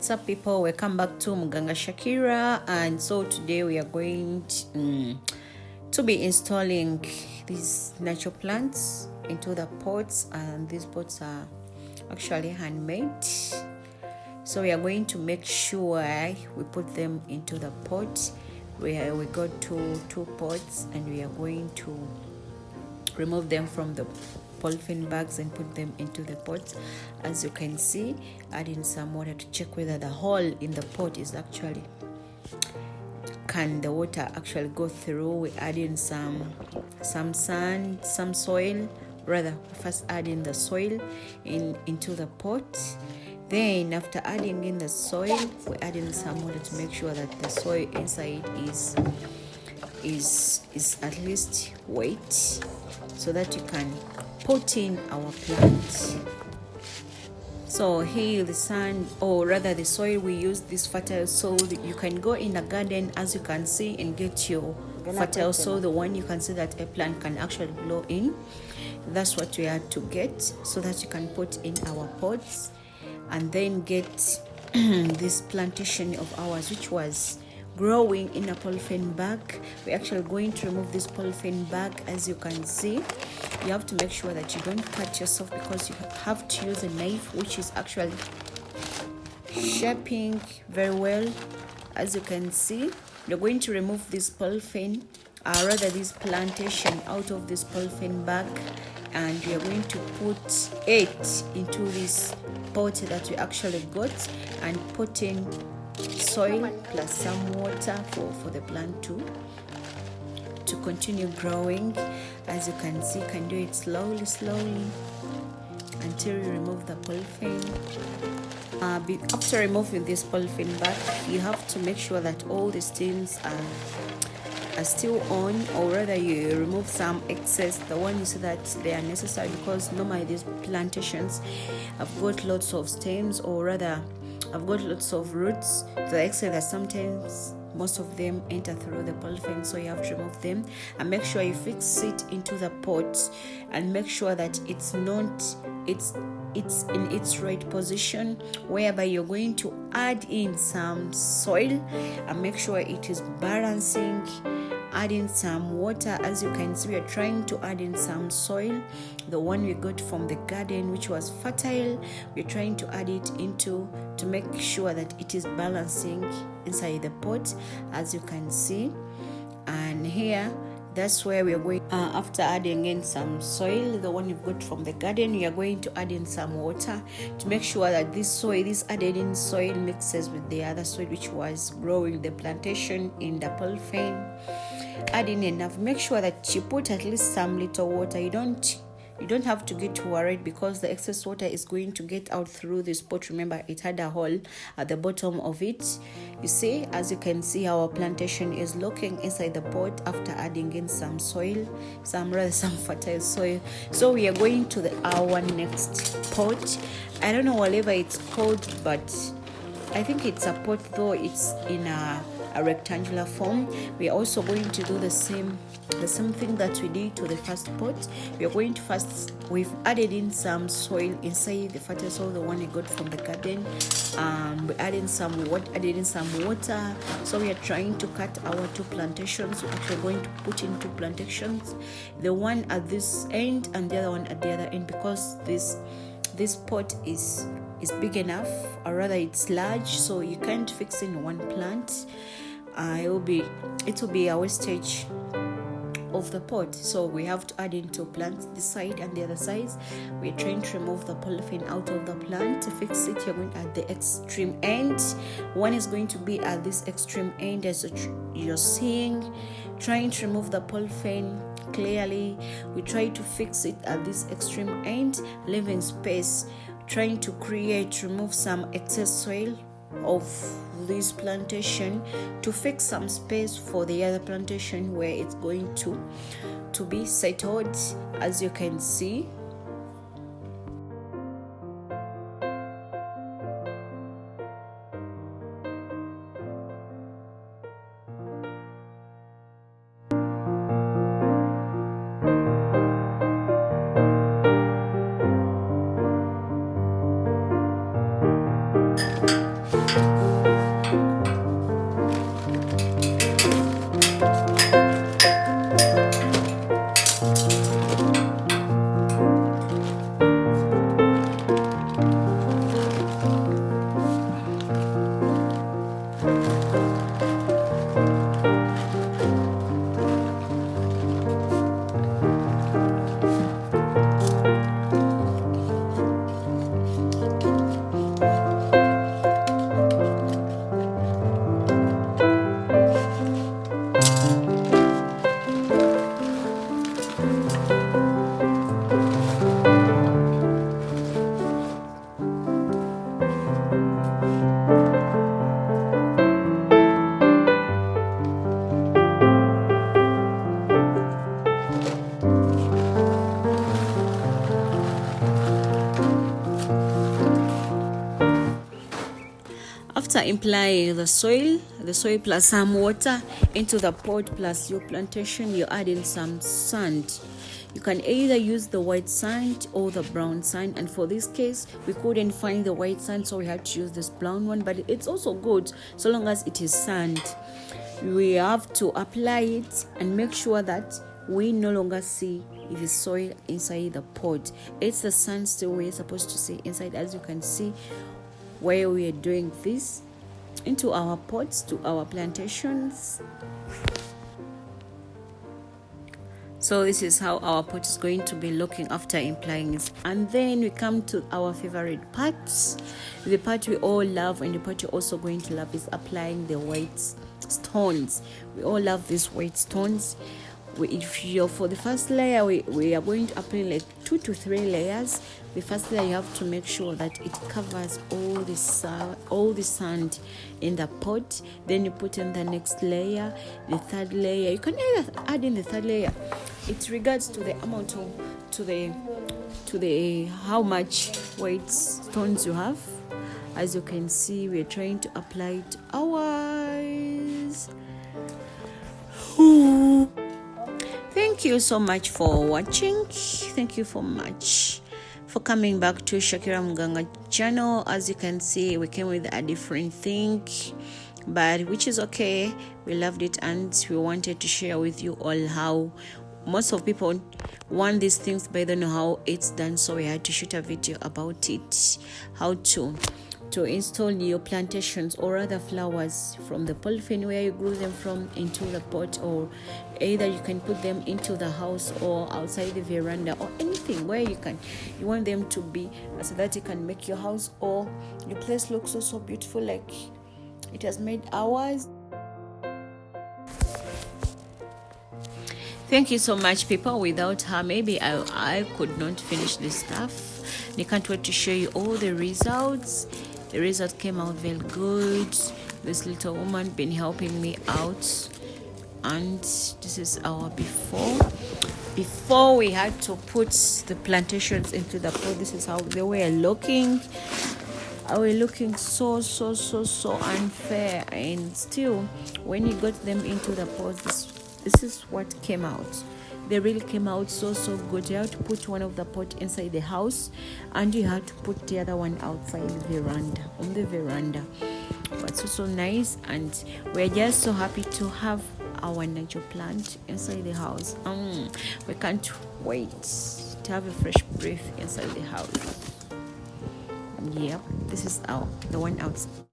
What's up, people? Welcome back to Muganga Shakira, and so today we are going to be installing these natural plants into the pots, and these pots are actually handmade. So we are going to make sure we put them into the pot. We got two pots, and we are going to remove them from the polythene bags and put them into the pot. As you can see, adding some water to check whether the hole in the pot is actually, can the water actually go through. We add in some sand, some soil. Rather, first adding the soil into the pot. Then after adding in the soil, we add in some water to make sure that the soil inside is at least wet, so that you can put in our plant. So here the sand, or rather the soil, we use this fertile soil. You can go in a garden, as you can see, and get your fertile soil, the one you can see that a plant can actually grow in. That's what we had to get, so that you can put in our pots and then get this plantation of ours, which was growing in a polythene bag. We're actually going to remove this polythene bag. As you can see, you have to make sure that you don't cut yourself, because you have to use a knife, which is actually shaping very well. As you can see, you're going to remove this polythene, rather this plantation, out of this polythene bag, and we are going to put it into this pot that we actually got, and put in soil plus some water for the plant to continue growing. As you can see, you can do it slowly until you remove the polythene. After removing this polythene bag, you have to make sure that all the stems are still on, or rather you remove some excess, the one you see that they are necessary, because normally these plantations have got lots of stems, or rather I've got lots of roots, to the extent that sometimes most of them enter through the polythene. So you have to remove them and make sure you fix it into the pot, and make sure that it's in its right position, whereby you're going to add in some soil and make sure it is balancing. Add in some water. As you can see, we are trying to add in some soil, the one we got from the garden, which was fertile. We're trying to add it into, to make sure that it is balancing inside the pot, as you can see. And here, that's where we are going. After adding in some soil, the one you've got from the garden, you are going to add in some water to make sure that this added in soil mixes with the other soil which was growing the plantation in the polythene. Add in enough. Make sure that you put at least some little water. You don't have to get worried, because the excess water is going to get out through this pot. Remember, it had a hole at the bottom of it. You see, as you can see, our plantation is looking inside the pot after adding in some soil, some fertile soil. So we are going to our next pot. I don't know whatever it's called, but I think it's a pot, though it's in a rectangular form. We are also going to do the same thing that we did to the first pot. We are going to we've added in some soil inside the fertile soil, the one we got from the garden. We added in some water. So we are trying to cut our two plantations. We're actually going to put in two plantations, the one at this end and the other one at the other end, because this pot is big enough, or rather it's large, so you can't fix in one plant. It will be a wastage of the pot. So we have to add in two plants, this side and the other side. We're trying to remove the polythene out of the plant. To fix it, you're going at the extreme end. One is going to be at this extreme end, as you're seeing, trying to remove the polythene clearly. We try to fix it at this extreme end, leaving space, trying to remove some excess soil of this plantation, to fix some space for the other plantation where it's going to be settled, as you can see. after implying the soil plus some water into the pot plus your plantation, you add in some sand. You can either use the white sand or the brown sand, and for this case we couldn't find the white sand, so we had to use this brown one, but it's also good so long as it is sand. We have to apply it and make sure that we no longer see the soil inside the pot. It's the sand still we're supposed to see inside, as you can see where we are doing this into our pots to our plantations. So this is how our pot is going to be looking after implying it. And then we come to our favorite parts, the part we all love, and the part you're also going to love is applying the white stones. We all love these white stones. For the first layer, we are going to apply like 2 to 3 layers. The first layer, you have to make sure that it covers all the sand in the pot. Then you put in the next layer, the third layer. You can either add in the third layer. It regards to the amount of to the how much white stones you have. As you can see, we are trying to apply it ours. Thank you so much for watching. Thank you so much for coming back to Shakira Muganga channel. As you can see, we came with a different thing, but which is okay. We loved it and we wanted to share with you all how most of people want these things but they don't know how it's done, so we had to shoot a video about it, how to install your plantations, or rather flowers, from the polythene where you grew them from into the pot, or either you can put them into the house or outside the veranda, or anything where you want them to be, so that you can make your house or your place look so beautiful like it has made ours. Thank you so much, people. Without her, maybe I could not finish this stuff. I can't wait to show you all the results. The result came out very good. This little woman been helping me out, and this is our before we had to put the plantations into the pot. This is how they were looking. Are we looking so unfair, and still when you got them into the pot, this is what came out. They really came out so good. You have to put one of the pot inside the house, and you have to put the other one outside on the veranda. But so nice, and we're just so happy to have our natural plant inside the house. We can't wait to have a fresh breath inside the house. Yep, this is the one outside.